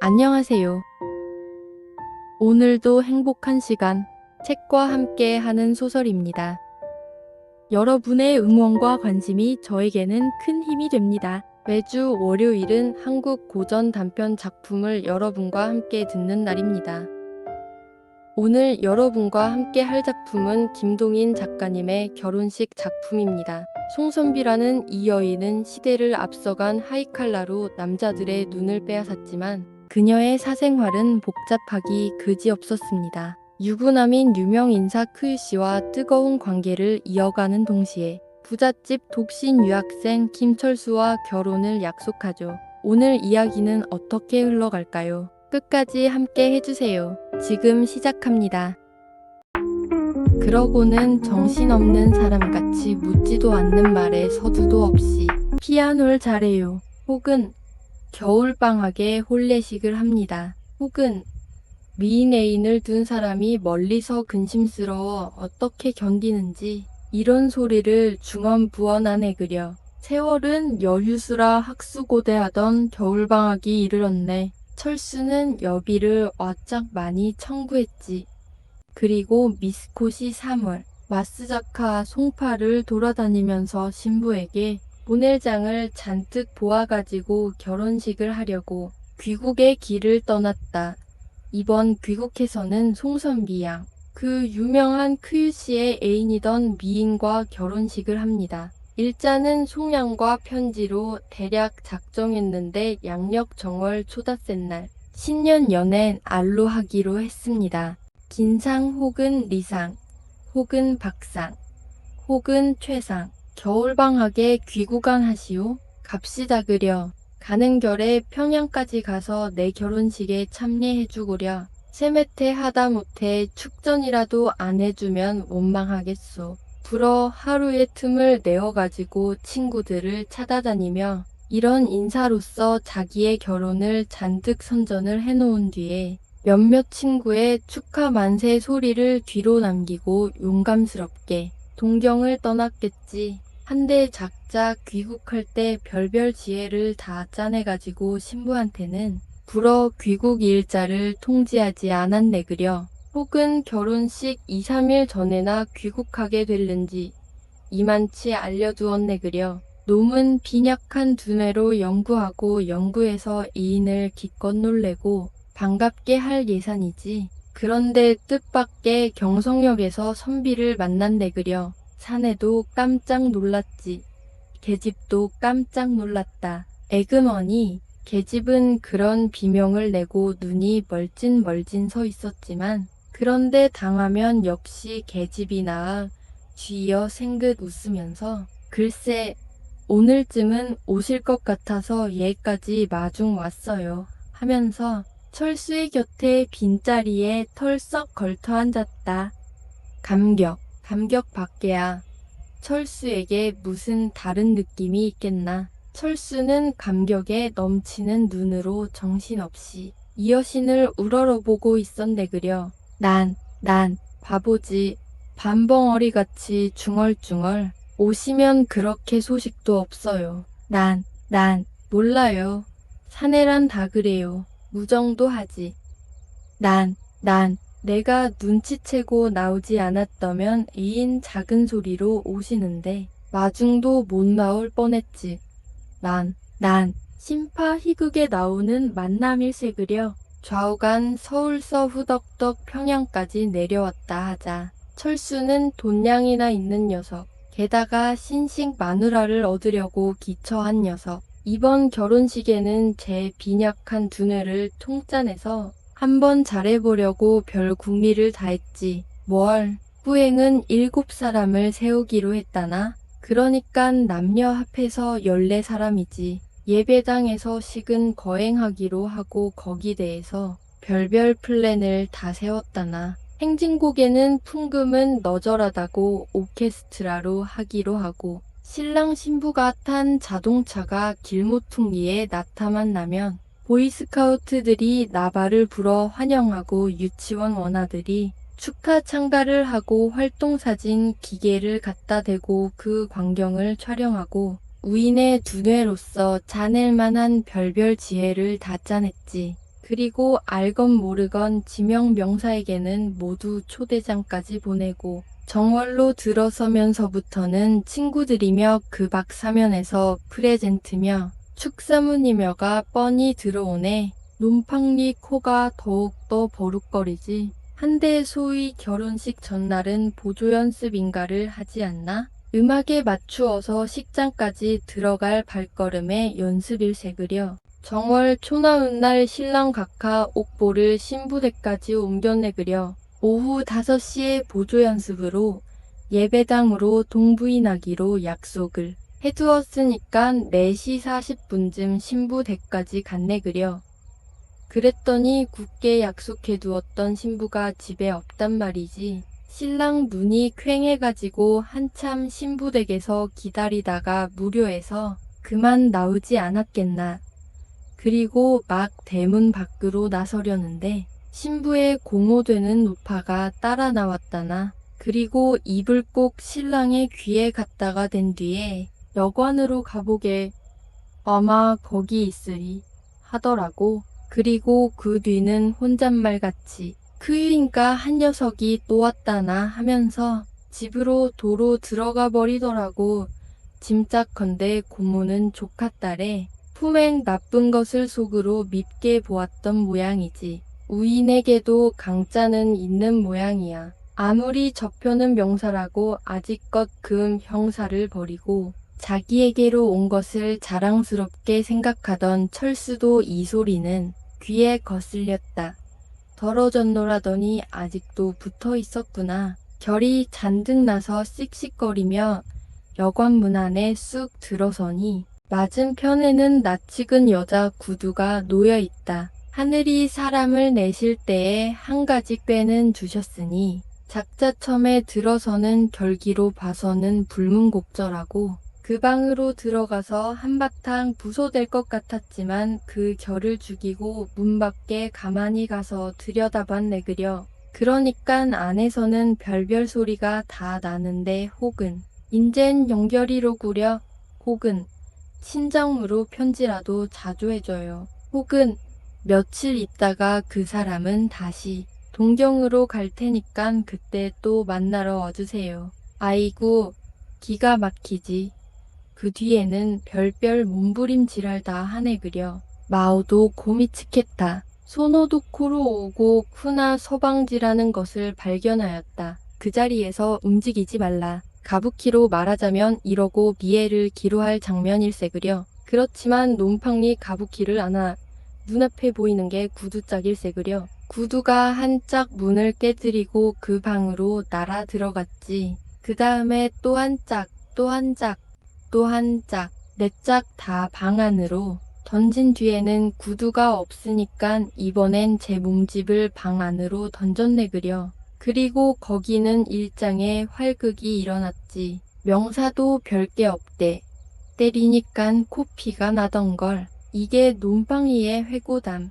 안녕하세요. 오늘도 행복한 시간, 책과 함께 하는 소설입니다. 여러분의 응원과 관심이 저에게는 큰 힘이 됩니다. 매주 월요일은 한국 고전 단편 작품을 여러분과 함께 듣는 날입니다. 오늘 여러분과 함께 할 작품은 김동인 작가님의 결혼식 작품입니다. 송선비라는 이 여인은 시대를 앞서간 하이칼라로 남자들의 눈을 빼앗았지만 그녀의 사생활은 복잡하기 그지없었습니다. 유부남인 유명 인사 크유 씨와 뜨거운 관계를 이어가는 동시에 부잣집 독신 유학생 김철수와 결혼을 약속하죠. 오늘 이야기는 어떻게 흘러갈까요? 끝까지 함께 해주세요. 지금 시작합니다. 그러고는 정신없는 사람같이 묻지도 않는 말에 서두도 없이 피아노를 잘해요. 혹은 겨울방학에 혼례식을 합니다. 혹은 미인 애인을 둔 사람이 멀리서 근심스러워 어떻게 견디는지 이런 소리를 중언부언하네 그려. 세월은 여유수라 학수고대하던 겨울방학이 이르렀네. 철수는 여비를 와짝 많이 청구했지. 그리고 미스코시 3월 마스자카 송파를 돌아다니면서 신부에게 보낼 장을 잔뜩 보아가지고 결혼식을 하려고 귀국의 길을 떠났다. 이번 귀국에서는 송선비 양, 그 유명한 크유 씨의 애인이던 미인과 결혼식을 합니다. 일자는 송양과 편지로 대략 작정했는데 양력 정월 초닷새 날 신년 연엔 알로 하기로 했습니다. 긴상 혹은 리상, 혹은 박상, 혹은 최상, 겨울방학에 귀국안 하시오. 갑시다 그려. 가는 결에 평양까지 가서 내 결혼식에 참례해주구려. 세매태 하다못해 축전이라도 안 해주면 원망하겠소. 불어 하루의 틈을 내어가지고 친구들을 찾아다니며 이런 인사로서 자기의 결혼을 잔뜩 선전을 해놓은 뒤에 몇몇 친구의 축하 만세 소리를 뒤로 남기고 용감스럽게 동경을 떠났겠지. 한데 작자 귀국할 때 별별 지혜를 다 짜내가지고 신부한테는 불어 귀국 일자를 통지하지 않았네 그려. 혹은 결혼식 2, 3일 전에나 귀국하게 될는지 이만치 알려두었네 그려. 놈은 빈약한 두뇌로 연구하고 연구해서 이인을 기껏 놀래고 반갑게 할 예산이지. 그런데 뜻밖의 경성역에서 선비를 만났네 그려. 사내도 깜짝 놀랐지. 계집도 깜짝 놀랐다. 에그머니 계집은 그런 비명을 내고 눈이 멀진 서 있었지만 그런데 당하면 역시 계집이 나아 쥐어 생긋 웃으면서 글쎄 오늘쯤은 오실 것 같아서 얘까지 마중 왔어요 하면서 철수의 곁에 빈자리에 털썩 걸터 앉았다. 감격 밖에야. 철수에게 무슨 다른 느낌이 있겠나. 철수는 감격에 넘치는 눈으로 정신없이 이 여신을 우러러보고 있었네 그려. 난 바보지. 밤벙어리같이 중얼중얼. 오시면 그렇게 소식도 없어요. 난 몰라요. 사내란 다 그래요. 무정도 하지. 난 내가 눈치채고 나오지 않았다면 이인 작은 소리로 오시는데 마중도 못 나올 뻔했지. 난 심파 희극에 나오는 만남일세 그려. 좌우간 서울서 후덕덕 평양까지 내려왔다 하자. 철수는 돈량이나 있는 녀석. 게다가 신식 마누라를 얻으려고 기처한 녀석. 이번 결혼식에는 제 빈약한 두뇌를 통짜내서 한번 잘해보려고 별 궁리를 다했지. 뭘, 후행은 7사람을 세우기로 했다나? 그러니깐 남녀 합해서 14사람이지. 예배당에서 식은 거행하기로 하고 거기 대해서 별별 플랜을 다 세웠다나. 행진곡에는 풍금은 너절하다고 오케스트라로 하기로 하고 신랑 신부가 탄 자동차가 길모퉁이에 나타만 나면 보이스카우트들이 나발을 불어 환영하고 유치원 원아들이 축하 참가를 하고 활동사진 기계를 갖다 대고 그 광경을 촬영하고 우인의 두뇌로서 짜낼 만한 별별 지혜를 다 짜냈지. 그리고 알건 모르건 지명 명사에게는 모두 초대장까지 보내고 정월로 들어서면서부터는 친구들이며 그 밖 사면에서 프레젠트며 축사문이며가 뻔히 들어오네. 논팡리 코가 더욱더 버룩거리지. 한데 소위 결혼식 전날은 보조 연습인가를 하지 않나? 음악에 맞추어서 식장까지 들어갈 발걸음에 연습일세 그려. 정월 초나운 날 신랑 각하 옥보를 신부댁까지 옮겨내 그려. 오후 5시에 보조 연습으로 예배당으로 동부인하기로 약속을 해두었으니까 4시 40분쯤 신부댁까지 갔네 그려. 그랬더니 굳게 약속해두었던 신부가 집에 없단 말이지. 신랑 눈이 퀭해가지고 한참 신부댁에서 기다리다가 무료해서 그만 나오지 않았겠나. 그리고 막 대문 밖으로 나서려는데 신부의 공호되는 노파가 따라 나왔다나. 그리고 입을 꼭 신랑의 귀에 갖다가 댄 뒤에 여관으로 가보게 아마 거기 있으리 하더라고. 그리고 그 뒤는 혼잣말같이 그인가 한 녀석이 또 왔다나 하면서 집으로 도로 들어가 버리더라고. 짐작컨대 고모는 조카딸에 품행 나쁜 것을 속으로 밉게 보았던 모양이지. 우인에게도 강자는 있는 모양이야. 아무리 저표는 명사라고 아직껏 금 형사를 버리고 자기에게로 온 것을 자랑스럽게 생각하던 철수도 이 소리는 귀에 거슬렸다. 더러졌노라더니 아직도 붙어 있었구나. 결이 잔뜩 나서 씩씩거리며 여관 문 안에 쑥 들어서니 맞은편에는 낯익은 여자 구두가 놓여 있다. 하늘이 사람을 내실 때에 한 가지 꾀는 주셨으니 작자첨에 들어서는 결기로 봐서는 불문곡절하고 그 방으로 들어가서 한바탕 부소될 것 같았지만 그 결을 죽이고 문 밖에 가만히 가서 들여다봤네 그려. 그러니깐 안에서는 별별 소리가 다 나는데 혹은 인젠 연결이로구려 혹은 친정으로 편지라도 자주 해줘요. 혹은 며칠 있다가 그 사람은 다시 동경으로 갈 테니깐 그때 또 만나러 와주세요. 아이고 기가 막히지. 그 뒤에는 별별 몸부림질을 다 하네 그려. 마오도 고미츠했다. 소노도코로 오고 후나 서방지라는 것을 발견하였다. 그 자리에서 움직이지 말라. 가부키로 말하자면 이러고 미에를 기로할 장면일세 그려. 그렇지만 논팡리 가부키를 안아 눈앞에 보이는 게 구두짝일세 그려. 구두가 한 짝 문을 깨뜨리고 그 방으로 날아 들어갔지. 그 다음에 또 한 짝, 또 한 짝, 또 한 짝, 4짝 다 방 안으로 던진 뒤에는 구두가 없으니깐 이번엔 제 몸집을 방 안으로 던졌네 그려. 그리고 거기는 일장의 활극이 일어났지. 명사도 별게 없대. 때리니깐 코피가 나던걸. 이게 논팡이의 회고담.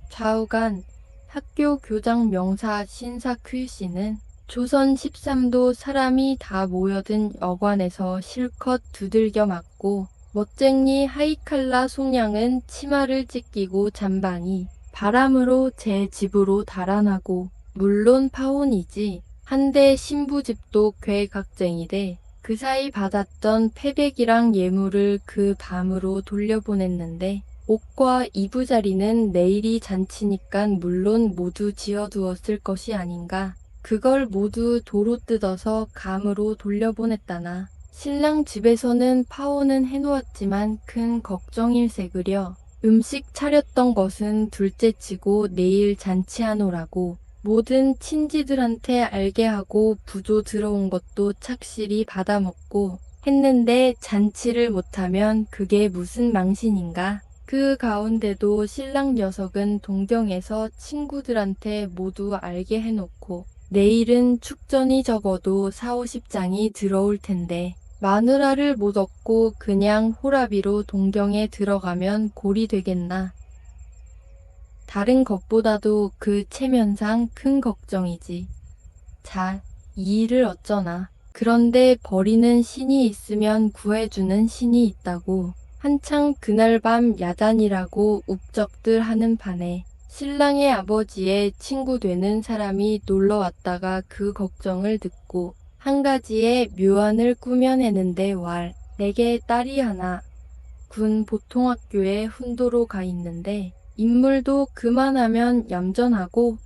좌우간 학교 교장 명사 신사크유씨는 조선 13도 사람이 다 모여든 여관에서 실컷 두들겨 맞고 멋쟁이 하이칼라 송량은 치마를 찢기고 잠바니 바람으로 제 집으로 달아나고 물론 파혼이지. 한데 신부집도 괴각쟁이대. 그 사이 받았던 패백이랑 예물을 그 밤으로 돌려보냈는데 옷과 이부자리는 내일이 잔치니깐 물론 모두 지어두었을 것이 아닌가. 그걸 모두 도로 뜯어서 감으로 돌려보냈다나. 신랑 집에서는 파혼은 해놓았지만 큰 걱정일세 그려. 음식 차렸던 것은 둘째치고 내일 잔치하노라고. 모든 친지들한테 알게 하고 부조 들어온 것도 착실히 받아먹고 했는데 잔치를 못하면 그게 무슨 망신인가. 그 가운데도 신랑 녀석은 동경에서 친구들한테 모두 알게 해놓고 내일은 축전이 적어도 40~50장이 들어올 텐데 마누라를 못 얻고 그냥 호라비로 동경에 들어가면 골이 되겠나. 다른 것보다도 그 체면상 큰 걱정이지. 자, 이 일을 어쩌나. 그런데 버리는 신이 있으면 구해주는 신이 있다고. 한창 그날 밤 야단이라고 욱적들 하는 판에 신랑의 아버지의 친구 되는 사람이 놀러 왔다가 그 걱정을 듣고 한 가지의 묘안을 꾸며내는데 내게 딸이 하나 군 보통학교에 훈도로 가 있는데 인물도 그만하면 얌전하고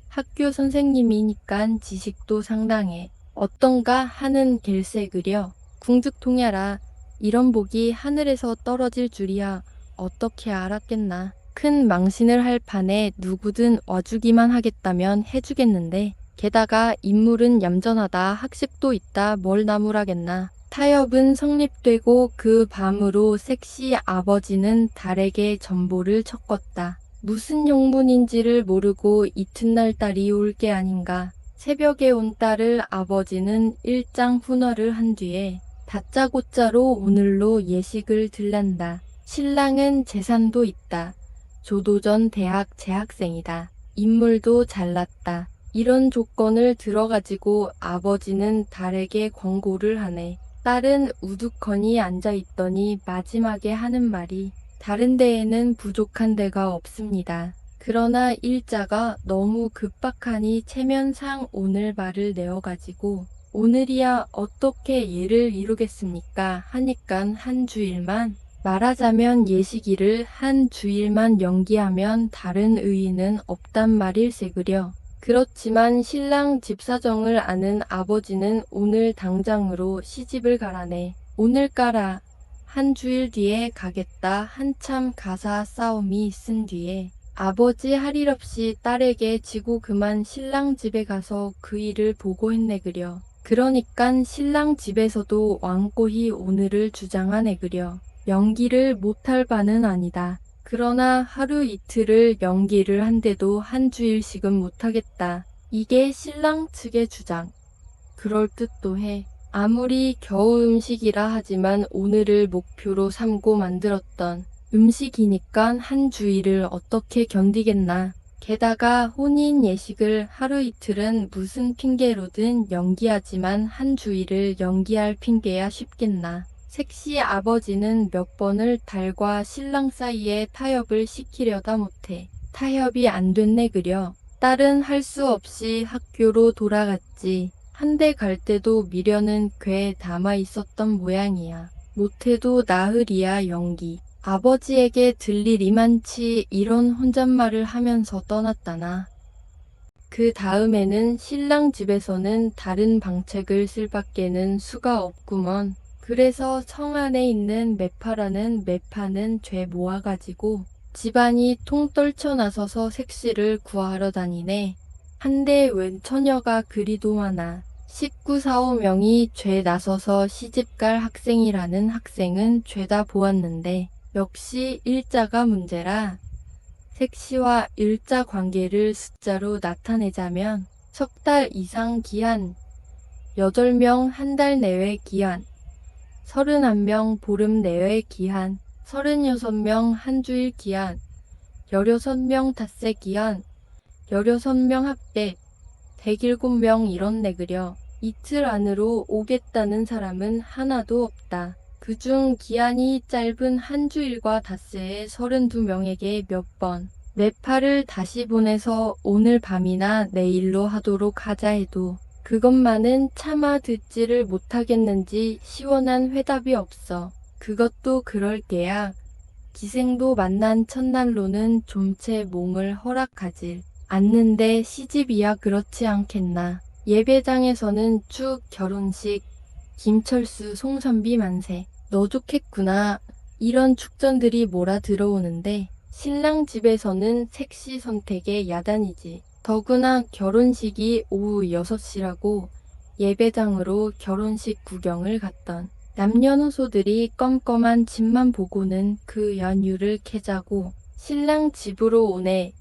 학교 선생님이니깐 지식도 상당해. 어떤가 하는 갤색으려 궁즉통야라. 이런 복이 하늘에서 떨어질 줄이야 어떻게 알았겠나. 큰 망신을 할 판에 누구든 와주기만 하겠다면 해주겠는데 게다가 인물은 얌전하다 학식도 있다 뭘 나무라겠나. 타협은 성립되고 그 밤으로 색시 아버지는 달에게 전보를 쳤겄다. 무슨 용문인지를 모르고 이튿날 딸이 올 게 아닌가. 새벽에 온 딸을 아버지는 일장 훈화를 한 뒤에 다짜고짜로 오늘로 예식을 들란다. 신랑은 재산도 있다. 조도전 대학 재학생이다. 인물도 잘났다. 이런 조건을 들어가지고 아버지는 달에게 권고를 하네. 딸은 우두커니 앉아있더니 마지막에 하는 말이 다른 데에는 부족한 데가 없습니다. 그러나 일자가 너무 급박하니 체면상 오늘 말을 내어가지고 오늘이야 어떻게 예를 이루겠습니까 하니깐 한 주일만 말하자면 예식일을 한 주일만 연기하면 다른 의의는 없단 말일세그려. 그렇지만 신랑 집 사정을 아는 아버지는 오늘 당장으로 시집을 가라네. 오늘 가라. 한 주일 뒤에 가겠다. 한참 가사 싸움이 있은 뒤에 아버지 할 일 없이 딸에게 지고 그만 신랑 집에 가서 그 일을 보고했네 그려. 그러니깐 신랑 집에서도 왕꼬히 오늘을 주장하네 그려. 연기를 못할 바는 아니다. 그러나 하루 이틀을 연기를 한데도 한 주일씩은 못하겠다. 이게 신랑 측의 주장. 그럴듯도 해. 아무리 겨우 음식이라 하지만 오늘을 목표로 삼고 만들었던 음식이니까 한 주일을 어떻게 견디겠나. 게다가 혼인 예식을 하루 이틀은 무슨 핑계로든 연기하지만 한 주일을 연기할 핑계야 쉽겠나. 색시 아버지는 몇 번을 달과 신랑 사이에 타협을 시키려다 못해 타협이 안 됐네 그려. 딸은 할 수 없이 학교로 돌아갔지. 한대 갈 때도 미련은 꽤 담아 있었던 모양이야. 못해도 나으리야 연기. 아버지에게 들릴 이만치 이런 혼잣말을 하면서 떠났다나. 그 다음에는 신랑 집에서는 다른 방책을 쓸 밖에는 수가 없구먼. 그래서 성 안에 있는 매파라는 매파는 죄 모아가지고 집안이 통 떨쳐 나서서 색시를 구하러 다니네. 한데 웬 처녀가 그리도 많아. 1945명이 죄 나서서 시집갈 학생이라는 학생은 죄다 보았는데 역시 일자가 문제라. 색시와 일자 관계를 숫자로 나타내자면 석 달 이상 기한, 8명 한 달 내외 기한, 31명 보름 내외 기한, 36명 한 주일 기한, 16명 닷새 기한, 16명 합백, 107명 이렇네 그려. 이틀 안으로 오겠다는 사람은 하나도 없다. 그중 기한이 짧은 한 주일과 닷새에 32명에게 몇 번 매파를 다시 보내서 오늘 밤이나 내일로 하도록 하자 해도 그것만은 차마 듣지를 못하겠는지 시원한 회답이 없어. 그것도 그럴 게야. 기생도 만난 첫날로는 좀채 몸을 허락하질 않는데 시집이야 그렇지 않겠나. 예배당에서는 쭉 결혼식, 김철수, 송선비 만세, 너 좋겠구나 이런 축전들이 몰아 들어오는데 신랑 집에서는 색시 선택의 야단이지. 더구나 결혼식이 오후 6시라고 예배당으로 결혼식 구경을 갔던 남녀노소들이 껌껌한 집만 보고는 그 연유를 캐자고 신랑 집으로 오네.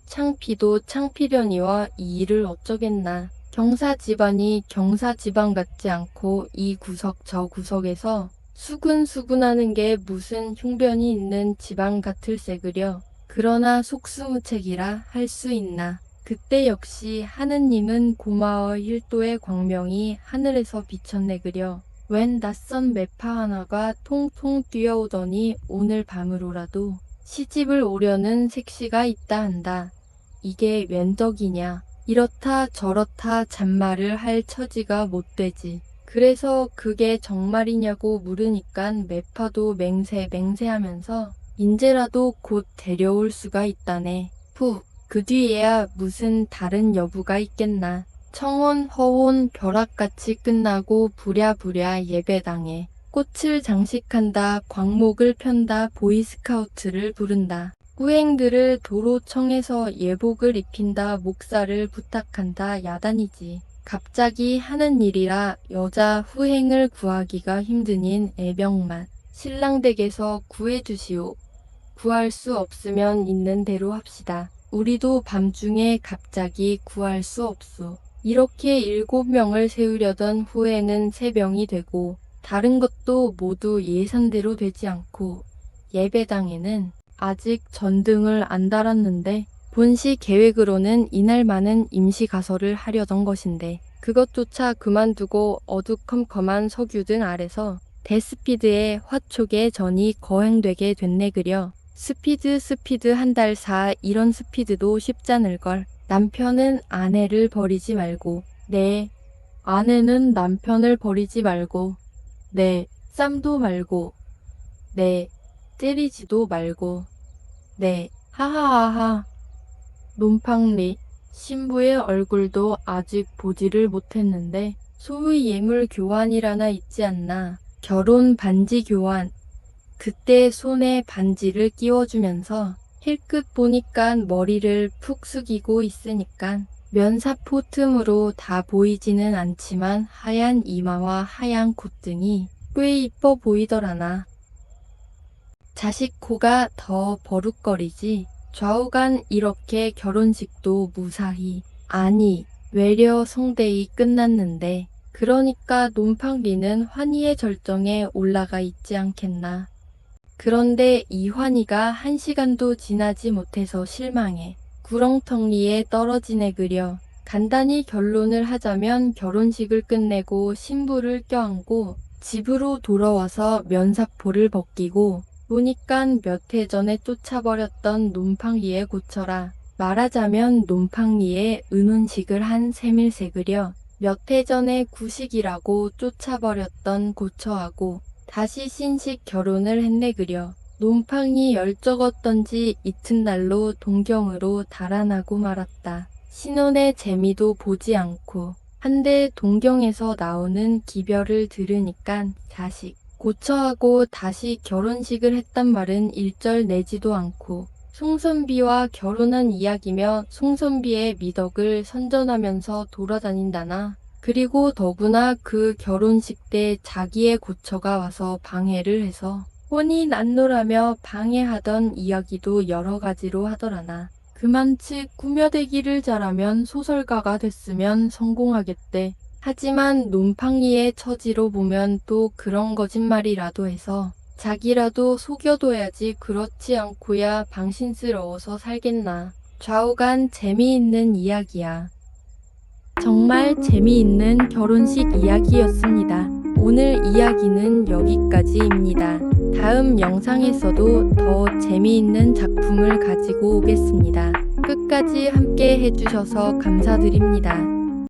창피도 창피려니와 이 일을 어쩌겠나. 경사 집안이 경사 집안 같지 않고 이 구석 저 구석에서 수근수근하는 게 무슨 흉변이 있는 집안 같을세 그려. 그러나 속수무책이라 할 수 있나. 그때 역시 하느님은 고마워 일도의 광명이 하늘에서 비쳤네 그려. 웬 낯선 매파 하나가 통통 뛰어오더니 오늘 밤으로라도 시집을 오려는 색시가 있다 한다. 이게 웬 덕이냐. 이렇다 저렇다 잔말을 할 처지가 못 되지. 그래서 그게 정말이냐고 물으니깐 매파도 맹세하면서 인제라도 곧 데려올 수가 있다네. 후, 그 뒤에야 무슨 다른 여부가 있겠나. 청혼, 허혼, 벼락같이 끝나고 부랴부랴 예배당에 꽃을 장식한다, 광목을 편다, 보이스카우트를 부른다. 후행들을 도로청에서 예복을 입힌다, 목사를 부탁한다, 야단이지. 갑자기 하는 일이라 여자 후행을 구하기가 힘드닌 애병만. 신랑 댁에서 구해주시오. 구할 수 없으면 있는 대로 합시다. 우리도 밤중에 갑자기 구할 수 없소. 이렇게 7명을 세우려던 후에는 3명이 되고 다른 것도 모두 예산대로 되지 않고 예배당에는 아직 전등을 안 달았는데 본시 계획으로는 이날만은 임시 가설을 하려던 것인데 그것조차 그만두고 어두컴컴한 석유등 아래서 대스피드의 화촉의 전이 거행되게 됐네 그려. 스피드 한 달 사 이런 스피드도 쉽잖을걸. 남편은 아내를 버리지 말고 네 아내는 남편을 버리지 말고 네 쌈도 말고 네 때리지도 말고 네 하하하하. 논팡리 신부의 얼굴도 아직 보지를 못했는데 소위 예물 교환이라나 있지 않나. 결혼 반지 교환. 그때 손에 반지를 끼워주면서 힐끗 보니깐 머리를 푹 숙이고 있으니깐 면사포 틈으로 다 보이지는 않지만 하얀 이마와 하얀 콧등이 꽤 이뻐 보이더라나. 자식 코가 더 버룩거리지. 좌우간 이렇게 결혼식도 무사히 아니 외려 성대히 끝났는데 그러니까 논팡리는 환희의 절정에 올라가 있지 않겠나. 그런데 이 환희가 1시간도 지나지 못해서 실망해 구렁텅이에 떨어지네 그려. 간단히 결론을 하자면 결혼식을 끝내고 신부를 껴안고 집으로 돌아와서 면사포를 벗기고 보니깐 몇 해 전에 쫓아버렸던 논팡리에 고쳐라. 말하자면 논팡리에 은혼식을 한 셈일세 그려. 몇 해 전에 구식이라고 쫓아버렸던 고처하고 다시 신식 결혼을 했네 그려. 논팡이 열적었던지 이튿날로 동경으로 달아나고 말았다. 신혼의 재미도 보지 않고 한데 동경에서 나오는 기별을 들으니깐 자식 고처하고 다시 결혼식을 했단 말은 일절 내지도 않고 송선비와 결혼한 이야기며 송선비의 미덕을 선전하면서 돌아다닌다나. 그리고 더구나 그 결혼식 때 자기의 고처가 와서 방해를 해서 혼이 난노라며 방해하던 이야기도 여러 가지로 하더라나. 그만치 꾸며대기를 잘하면 소설가가 됐으면 성공하겠대. 하지만 논팡리의 처지로 보면 또 그런 거짓말이라도 해서 자기라도 속여둬야지 그렇지 않고야 방신스러워서 살겠나. 좌우간 재미있는 이야기야. 정말 재미있는 결혼식 이야기였습니다. 오늘 이야기는 여기까지입니다. 다음 영상에서도 더 재미있는 작품을 가지고 오겠습니다. 끝까지 함께 해주셔서 감사드립니다.